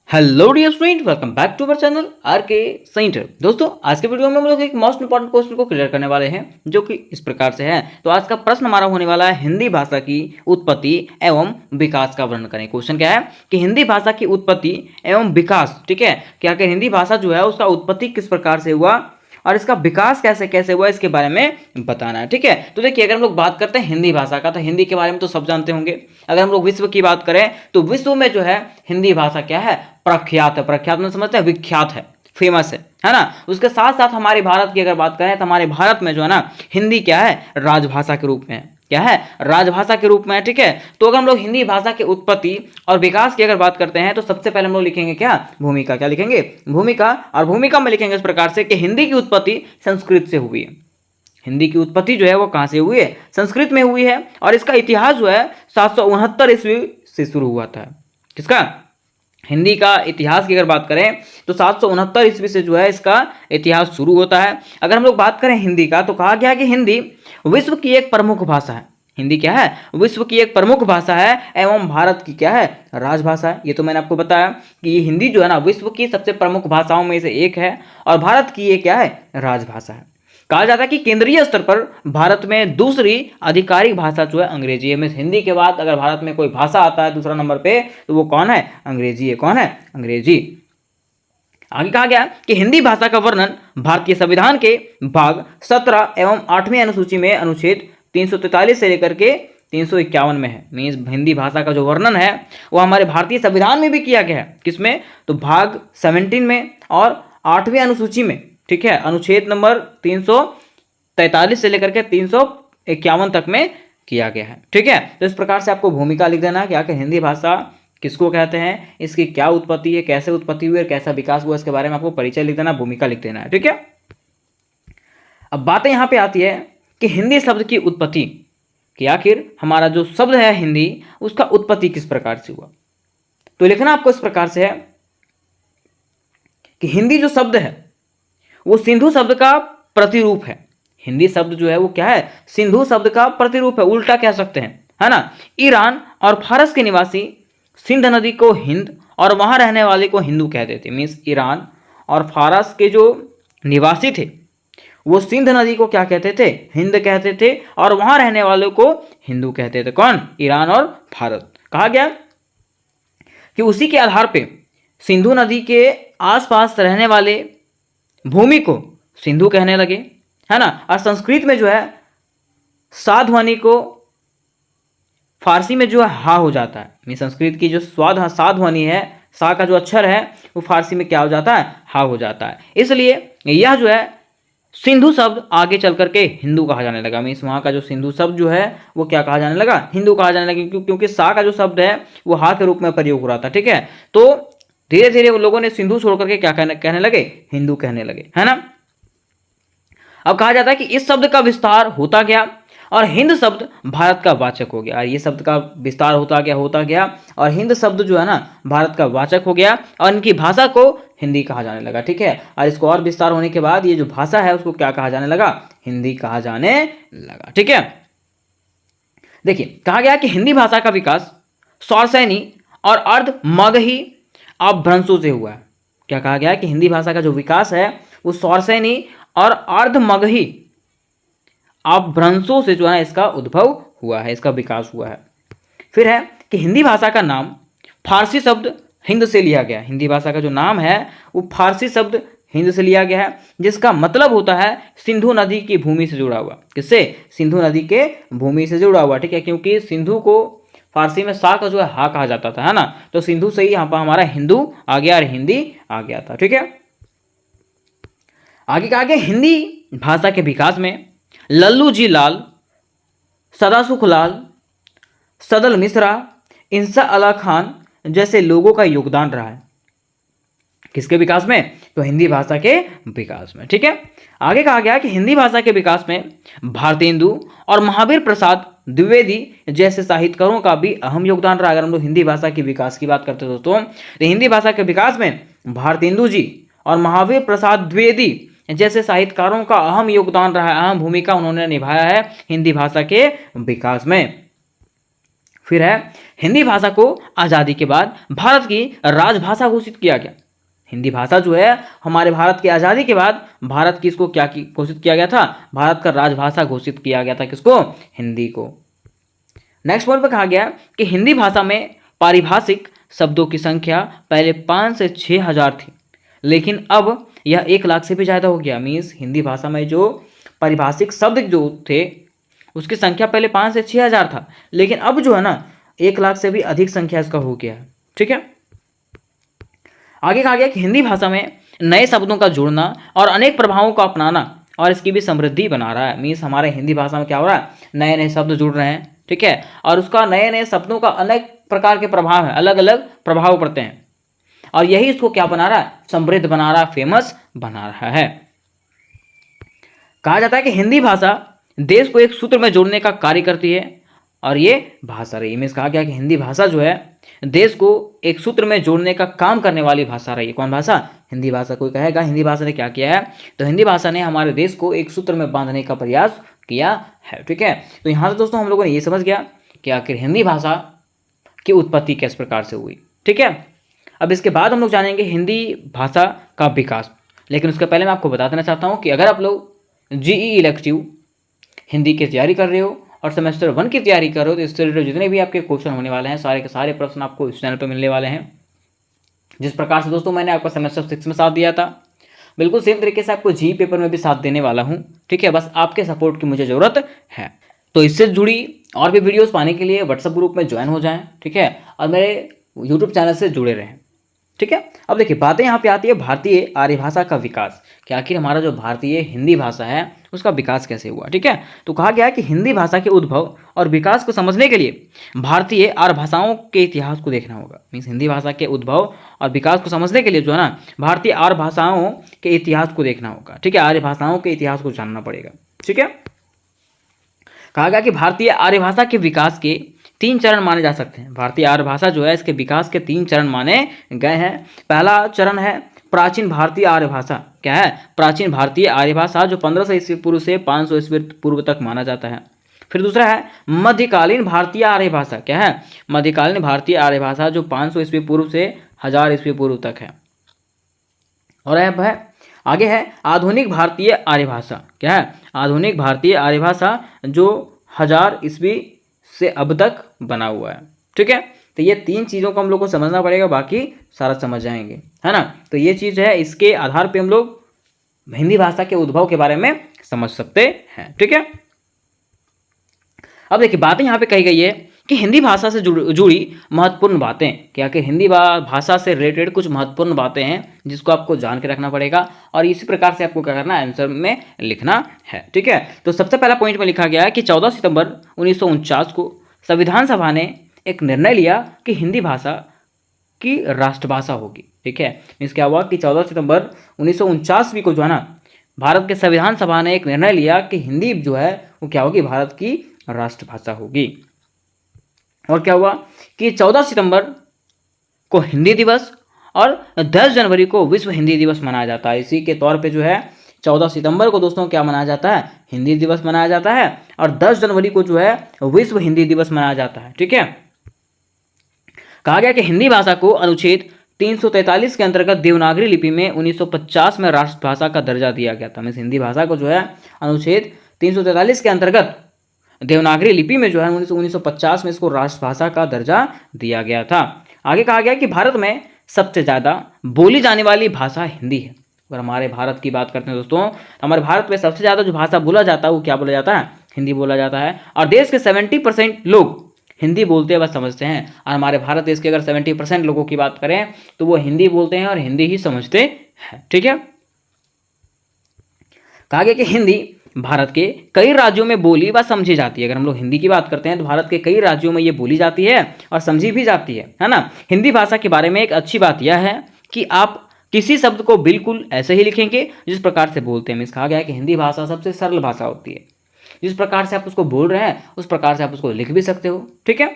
Hello dear student, welcome back to our channel R K centre. दोस्तों, आज के video में हम लोग एक मोस्ट इंपॉर्टेंट क्वेश्चन को क्लियर करने वाले हैं, जो कि इस प्रकार से है। तो आज का प्रश्न हमारा होने वाला है हिंदी भाषा की उत्पत्ति एवं विकास का वर्णन करें। क्वेश्चन क्या है कि हिंदी भाषा की उत्पत्ति एवं विकास, ठीक है, क्या कि हिंदी भाषा जो है उसका उत्पत्ति किस प्रकार से हुआ और इसका विकास कैसे कैसे हुआ, इसके बारे में बताना है। ठीक है, तो देखिए, अगर हम लोग बात करते हैं हिंदी भाषा का, तो हिंदी के बारे में तो सब जानते होंगे। अगर हम लोग विश्व की बात करें तो विश्व में जो है हिंदी भाषा क्या है, प्रख्यात है। प्रख्यात में समझते हैं, विख्यात है, फेमस है ना। उसके साथ साथ हमारे भारत की अगर बात करें तो हमारे भारत में जो है ना, हिंदी क्या है, राजभाषा के रूप में है। क्या है, राजभाषा के रूप में है। ठीक है, तो अगर हम लोग हिंदी भाषा की उत्पत्ति और विकास की अगर बात करते हैं तो सबसे पहले हम लोग लिखेंगे क्या, भूमिका। क्या लिखेंगे, भूमिका। और भूमिका में लिखेंगे इस प्रकार से कि हिंदी की उत्पत्ति संस्कृत से हुई है। हिंदी की उत्पत्ति जो है वो कहां से हुई है, संस्कृत में हुई है। और इसका इतिहास जो है 769 ईस्वी से शुरू हुआ था। किसका, हिंदी का इतिहास की अगर बात करें तो 769 ईस्वी से जो है इसका इतिहास शुरू होता है। अगर हम लोग बात करें हिंदी का, तो कहा गया कि हिंदी विश्व की एक प्रमुख भाषा है। हिंदी क्या है, विश्व की एक प्रमुख भाषा है एवं भारत की क्या है, राजभाषा है। ये तो मैंने आपको बताया कि ये हिंदी जो है ना विश्व की सबसे प्रमुख भाषाओं में से एक है और भारत की ये क्या है, राजभाषा है। कहा जाता है कि केंद्रीय स्तर पर भारत में दूसरी आधिकारिक भाषा जो है अंग्रेजी है। में हिंदी के बाद अगर भारत में कोई भाषा आता है दूसरा नंबर पे, तो वो कौन है, अंग्रेजी है। कौन है, अंग्रेजी। आगे कहा गया कि हिंदी भाषा का वर्णन भारतीय संविधान के भाग 17 एवं 8वीं अनुसूची में अनुच्छेद 343 से लेकर के 351 में है। मीन्स हिंदी भाषा का जो वर्णन है वो हमारे भारतीय संविधान में भी किया गया है। किसमें, तो भाग 17 में और 8वीं अनुसूची में। ठीक है, अनुच्छेद नंबर 343 से लेकर के 351 तक में किया गया है। ठीक है, तो इस प्रकार से आपको भूमिका लिख देना कि आखिर हिंदी भाषा किसको कहते हैं, इसकी क्या उत्पत्ति है, कैसे उत्पत्ति हुई और कैसा विकास हुआ, इसके बारे में आपको परिचय लिख देना, भूमिका लिख देना है। ठीक है, अब बातें यहां पे आती है कि हिंदी शब्द की उत्पत्ति, कि आखिर हमारा जो शब्द है हिंदी, उसका उत्पत्ति किस प्रकार से हुआ। तो लिखना आपको इस प्रकार से है कि हिंदी जो शब्द है वो सिंधु शब्द का प्रतिरूप है। हिंदी शब्द जो है वो क्या है, सिंधु शब्द का प्रतिरूप है, उल्टा कह सकते हैं, है ना। ईरान और फारस के निवासी सिंध नदी को हिंद और वहां रहने वाले को हिंदू कहते थे। मीन्स ईरान और फारस के जो निवासी थे वो सिंध नदी को क्या कहते थे, हिंद कहते थे, और वहां रहने वालों को हिंदू कहते थे। कौन, ईरान और भारत। कहा गया कि उसी के आधार पे सिंधु नदी के आसपास रहने वाले भूमि को सिंधु कहने लगे, है ना। और संस्कृत में जो है सा ध्वनि को फारसी में जो है हा हो जाता है। मीन संस्कृत की जो सा ध्वनि है, सा का जो अक्षर है वो फारसी में क्या हो जाता है, हा हो जाता है। इसलिए यह जो है सिंधु शब्द आगे चल करके हिंदू कहा जाने लगा। मीन्स वहाँ का जो सिंधु शब्द जो है वो क्या कहा जाने लगा, हिंदू कहा जाने लगा, क्योंकि सा का जो शब्द है वो हा के रूप में प्रयोग हो रहा था। ठीक है, तो धीरे धीरे वो लोगों ने सिंधु छोड़ करके क्या कहने लगे, हिंदू कहने लगे, है ना। अब कहा जाता है कि इस शब्द का विस्तार होता गया और हिंद शब्द भारत का वाचक हो गया। ये शब्द का विस्तार होता गया और हिंद शब्द जो है ना भारत का वाचक हो गया और इनकी भाषा को हिंदी कहा जाने लगा। ठीक है, और इसको और विस्तार होने के बाद ये जो भाषा है उसको क्या कहा जाने लगा, हिंदी कहा जाने लगा। ठीक है, देखिए, कहा गया कि हिंदी भाषा का विकास सौरसैनी और अर्ध मगही अपभ्रंशों से हुआ है। क्या कहा गया कि हिंदी भाषा का जो विकास है वो सौरसैनी और अर्ध मगही अपभ्रंशों से जो है इसका उद्भव हुआ है, इसका विकास हुआ है। फिर है कि हिंदी भाषा का नाम फारसी शब्द हिंद से लिया गया। हिंदी भाषा का जो नाम है वो फारसी शब्द हिंद से लिया गया है, जिसका मतलब होता है सिंधु नदी की भूमि से जुड़ा हुआ। किससे, सिंधु नदी के भूमि से जुड़ा हुआ। ठीक है, क्योंकि सिंधु को फारसी में सा का जो है हा कहा जाता था, है ना। तो सिंधु से ही यहाँ पर हमारा हिंदू आ गया और हिंदी आ गया था। ठीक है, आगे कहा गया हिंदी भाषा के विकास में लल्लू जी लाल, सदासुख लाल, सदल मिश्रा, इंसा अला खान जैसे लोगों का योगदान रहा है। किसके विकास में, तो हिंदी भाषा के विकास में। ठीक है, आगे कहा गया कि हिंदी भाषा के विकास में भारतेंदु और महावीर प्रसाद द्विवेदी जैसे साहित्यकारों का भी अहम योगदान रहा। अगर हम लोग हिंदी भाषा के विकास की बात करते हैं दोस्तों, तो हिंदी भाषा के विकास में भारतेंदु जी और महावीर प्रसाद द्विवेदी जैसे साहित्यकारों का अहम योगदान रहा है, अहम भूमिका उन्होंने निभाया है हिंदी भाषा के विकास में। फिर है हिंदी भाषा को आज़ादी के बाद भारत की राजभाषा घोषित किया गया। हिंदी भाषा जो है हमारे भारत की आज़ादी के बाद भारत की इसको क्या घोषित किया गया था, भारत का राजभाषा घोषित किया गया था किसको, हिंदी को। नेक्स्ट पॉइंट पर कहा गया कि हिंदी भाषा में पारिभाषिक शब्दों की संख्या पहले 5 से 6 हज़ार थी, लेकिन अब यह 1 लाख से भी ज़्यादा हो गया। मीन्स हिंदी भाषा में जो पारिभाषिक शब्द जो थे उसकी संख्या पहले 5 से 6 हज़ार था, लेकिन अब जो है ना 1 लाख से भी अधिक संख्या इसका हो गया है। ठीक है, आगे कहा गया कि हिंदी भाषा में नए शब्दों का जुड़ना और अनेक प्रभावों को अपनाना और इसकी भी समृद्धि बना रहा है। मीन्स हमारे हिंदी भाषा में क्या हो रहा है, नए नए शब्द जुड़ रहे हैं। ठीक है, और उसका नए नए शब्दों का अनेक प्रकार के प्रभाव है, अलग अलग प्रभाव पड़ते हैं, और यही इसको क्या बना रहा है, समृद्ध बना रहा है, फेमस बना रहा है। कहा जाता है कि हिंदी भाषा देश को एक सूत्र में जोड़ने का कार्य करती है और ये भाषा रही। मीन्स कहा गया कि हिंदी भाषा जो है देश को एक सूत्र में जोड़ने का काम करने वाली भाषा रही। कौन भाषा, हिंदी भाषा। कोई कहेगा हिंदी भाषा ने क्या किया है, तो हिंदी भाषा ने हमारे देश को एक सूत्र में बांधने का प्रयास किया है। ठीक है, तो यहाँ से दोस्तों हम लोगों ने ये समझ गया कि आखिर हिंदी भाषा की उत्पत्ति किस प्रकार से हुई। ठीक है, अब इसके बाद हम लोग जानेंगे हिंदी भाषा का विकास। लेकिन उसके पहले मैं आपको बता देना चाहता हूँ कि अगर आप लोग जीई इलेक्टिव हिंदी की तैयारी कर रहे हो और सेमेस्टर 1 की तैयारी कर रहे हो, तो इससे रिलेटेड जितने भी आपके क्वेश्चन होने वाले हैं सारे के सारे प्रश्न आपको इस चैनल पर मिलने वाले हैं। जिस प्रकार से दोस्तों मैंने आपको सेमेस्टर 6 में साथ दिया था, बिल्कुल सेम तरीके से आपको जी पेपर में भी साथ देने वाला हूँ। ठीक है, बस आपके सपोर्ट की मुझे ज़रूरत है। तो इससे जुड़ी और भी वीडियोस पाने के लिए व्हाट्सएप ग्रुप में ज्वाइन हो जाएं। ठीक है, और मेरे यूट्यूब चैनल से जुड़े रहें। ठीक है, अब देखिए बातें यहाँ पे आती है भारतीय आर्य भाषा का विकास, कि आखिर हमारा जो भारतीय हिंदी भाषा है उसका विकास कैसे हुआ। ठीक है, तो कहा गया है कि हिंदी भाषा के उद्भव और विकास को समझने के लिए भारतीय आर्य भाषाओं के इतिहास को देखना होगा। मीन्स हिंदी भाषा के उद्भव और विकास को समझने के लिए जो है ना भारतीय आर्य भाषाओं के इतिहास को देखना होगा। ठीक है, आर्य भाषाओं के इतिहास को जानना पड़ेगा। ठीक है, कहा गया कि भारतीय आर्य भाषा के विकास के 3 चरण माने जा सकते हैं। भारतीय आर्य भाषा जो है इसके विकास के 3 चरण माने गए हैं। पहला चरण है प्राचीन भारतीय आर्य भाषा। क्या है, प्राचीन भारतीय आर्य भाषा जो 1500 ईस्वी पूर्व से 500 ईस्वी पूर्व तक माना जाता है। फिर दूसरा है मध्यकालीन भारतीय आर्य भाषा। क्या है, मध्यकालीन भारतीय आर्य भाषा जो 500 ईस्वी पूर्व से 1000 ईस्वी पूर्व तक है। और आगे है आधुनिक भारतीय आर्य भाषा। क्या है, आधुनिक भारतीय आर्य भाषा जो 1000 ईस्वी से अब तक बना हुआ है। ठीक है, तो ये 3 चीज़ों को हम लोग को समझना पड़ेगा, बाकी सारा समझ जाएंगे, है ना। तो ये चीज़ है, इसके आधार पे हम लोग हिंदी भाषा के उद्भव के बारे में समझ सकते हैं। ठीक है, अब देखिए बातें यहाँ पे कही गई है कि हिंदी भाषा से जुड़ी महत्वपूर्ण बातें, क्या कि हिंदी भाषा से रिलेटेड कुछ महत्वपूर्ण बातें हैं जिसको आपको जान के रखना पड़ेगा, और इसी प्रकार से आपको क्या करना है, आंसर में लिखना है। ठीक है, तो सबसे पहला पॉइंट में लिखा गया है कि 14 सितंबर 1949 को संविधान सभा ने एक निर्णय लिया कि हिंदी भाषा की राष्ट्रभाषा होगी। ठीक है, मीन्स क्या हुआ कि 14 सितंबर 1949 को जो है ना भारत के संविधान सभा ने एक निर्णय लिया कि हिंदी जो है वो क्या होगी, भारत की राष्ट्रभाषा होगी। और क्या हुआ कि 14 सितंबर को हिंदी दिवस और 10 जनवरी को विश्व हिंदी दिवस मनाया जाता है। इसी के तौर पे जो है 14 सितंबर को दोस्तों क्या मनाया जाता है, हिंदी दिवस मनाया जाता है, और 10 जनवरी को जो है विश्व हिंदी दिवस मनाया जाता है। ठीक है, कहा गया कि हिंदी भाषा को अनुच्छेद 343 के अंतर्गत देवनागरी लिपि में 1950 में राष्ट्रभाषा का दर्जा दिया गया था। मीन्स हिंदी भाषा को जो है अनुच्छेद 343 के अंतर्गत देवनागरी लिपि में जो है 1950 में इसको राष्ट्रभाषा का दर्जा दिया गया था। आगे कहा गया कि भारत में सबसे ज़्यादा बोली जाने वाली भाषा हिंदी है। अगर हमारे भारत की बात करते हैं दोस्तों, हमारे भारत में सबसे ज़्यादा जो भाषा बोला जाता है वो क्या बोला जाता है, हिंदी बोला जाता है। और देश के 70% लोग हिंदी बोलते हैं, बस समझते हैं। और हमारे भारत देश के अगर 70% लोगों की बात करें तो वो हिंदी बोलते हैं और हिंदी ही समझते हैं। ठीक है, कहा गया कि हिंदी भारत के कई राज्यों में बोली व समझी जाती है। अगर हम लोग हिंदी की बात करते हैं तो भारत के कई राज्यों में ये बोली जाती है और समझी भी जाती है ना। हिंदी भाषा के बारे में एक अच्छी बात यह है कि आप किसी शब्द को बिल्कुल ऐसे ही लिखेंगे जिस प्रकार से बोलते हैं। कहा गया है कि हिंदी भाषा सबसे सरल भाषा होती है, जिस प्रकार से आप उसको बोल रहे हैं उस प्रकार से आप उसको लिख भी सकते हो। ठीक है,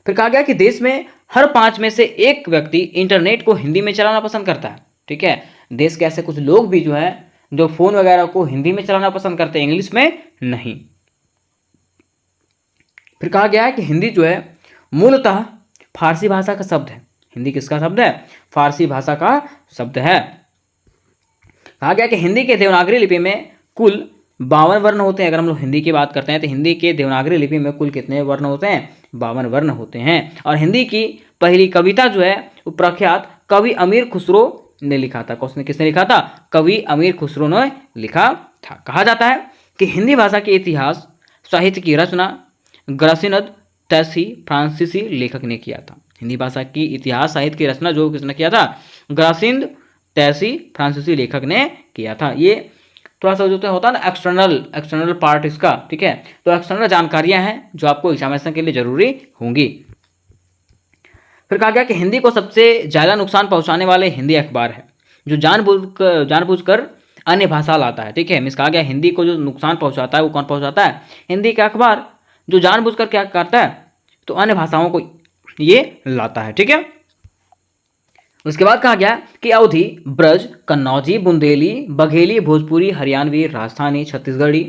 फिर कहा गया कि देश में हर 5 में से 1 व्यक्ति इंटरनेट को हिंदी में चलाना पसंद करता है। ठीक है, देश के ऐसे कुछ लोग भी जो है जो फोन वगैरह को हिंदी में चलाना पसंद करते हैं, इंग्लिश में नहीं। फिर कहा गया है कि हिंदी जो है मूलतः फारसी भाषा का शब्द है। हिंदी किसका शब्द है? फारसी भाषा का शब्द है। कहा गया कि हिंदी के देवनागरी लिपि में कुल 52 वर्ण होते हैं। अगर हम लोग हिंदी की बात करते हैं तो हिंदी के देवनागरी लिपि में कुल कितने वर्ण होते हैं? 52 वर्ण होते हैं। और हिंदी की पहली कविता जो है वो प्रख्यात कवि अमीर खुसरो ने लिखा था। किसने लिखा था? कवि अमीर खुसरो ने लिखा था। कहा जाता है कि हिंदी भाषा के इतिहास साहित्य की रचना ग्रासिनद तैसी फ्रांसीसी लेखक ने किया था। हिंदी भाषा की इतिहास साहित्य की रचना जो किसने किया था? ग्रासिंद तैसी फ्रांसीसी लेखक ने किया था। ये थोड़ा सा जो होता है ना एक्सटर्नल पार्ट इसका, ठीक है। तो एक्सटर्नल जानकारियां हैं जो आपको एग्जामिनेशन के लिए जरूरी होंगी। फिर कहा गया कि हिंदी को सबसे ज़्यादा नुकसान पहुंचाने वाले हिंदी अखबार है जो जानबूझकर अन्य भाषा लाता है, ठीक है। मीन्स कहा गया हिंदी को जो नुकसान पहुंचाता है वो कौन पहुंचाता है? हिंदी का अखबार जो जानबूझकर क्या करता है तो अन्य भाषाओं को ये लाता है, ठीक है। उसके बाद कहा गया कि अवधी, ब्रज, कन्नौजी, बुंदेली, बघेली, भोजपुरी, हरियाणवी, राजस्थानी, छत्तीसगढ़ी,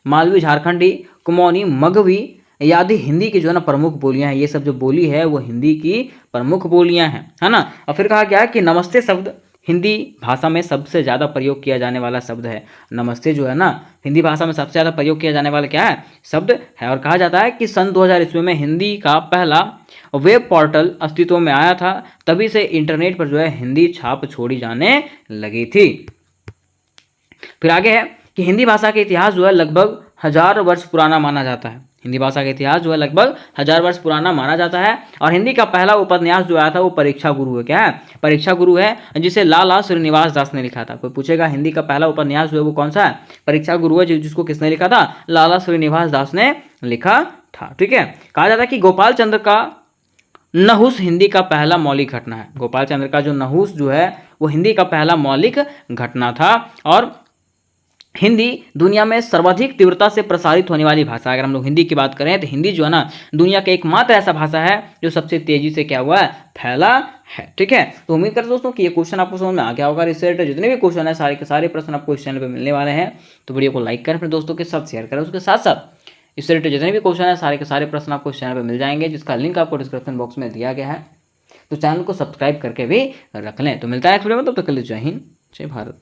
मालवी, झारखंडी, कुमाऊनी, मगवी आदि हिंदी की जो है ना प्रमुख बोलियां हैं। ये सब जो बोली है वो हिंदी की प्रमुख बोलियां हैं, है ना। और फिर कहा गया कि नमस्ते शब्द हिंदी भाषा में सबसे ज़्यादा प्रयोग किया जाने वाला शब्द है। नमस्ते जो है ना हिंदी भाषा में सबसे ज़्यादा प्रयोग किया जाने वाला क्या है? शब्द है। और कहा जाता है कि सन 2000 ईस्वी में हिंदी का पहला वेब पोर्टल अस्तित्व में आया था। तभी से इंटरनेट पर जो है हिंदी छाप छोड़ी जाने लगी थी। फिर आगे है कि हिंदी भाषा का इतिहास जो है लगभग 1000 वर्ष पुराना माना जाता है। हिंदी भाषा का इतिहास जो है लगभग 1000 वर्ष पुराना माना जाता है। और हिंदी का पहला उपन्यास जो आया था वो परीक्षा गुरु है। क्या है? परीक्षा गुरु है, जिसे लाला श्रीनिवास दास ने लिखा था। कोई पूछेगा हिंदी का पहला उपन्यास जो है वो कौन सा है? परीक्षा गुरु है, जिसको किसने लिखा था? लाला श्रीनिवास दास ने लिखा था, ठीक है। कहा जाता है कि गोपाल चंद्र का नहुस हिंदी का पहला मौलिक घटना है। गोपाल चंद्र का जो नहुस जो है वो हिंदी का पहला मौलिक घटना था। और हिंदी दुनिया में सर्वाधिक तीव्रता से प्रसारित होने वाली भाषा। अगर हम लोग हिंदी की बात करें तो हिंदी जो है ना दुनिया का एकमात्र ऐसा भाषा है जो सबसे तेजी से क्या हुआ है? फैला है, ठीक है। तो उम्मीद करते दोस्तों कि ये क्वेश्चन आपको समझ में आ गया होगा। रिसेट जितने भी क्वेश्चन है सारे के सारे प्रश्न आपको इस चैनल पर मिलने वाले हैं। तो वीडियो को लाइक करें, अपने दोस्तों के साथ शेयर करें। उसके साथ साथ इससे रिलेटेड जितने भी क्वेश्चन है सारे के सारे प्रश्न आपको इस चैनल पर मिल जाएंगे, जिसका लिंक आपको डिस्क्रिप्शन बॉक्स में दिया गया है। तो चैनल को सब्सक्राइब करके भी रख लें। तो मिलता है नेक्स्ट वीडियो में, तब तक के लिए जय हिंद, जय भारत।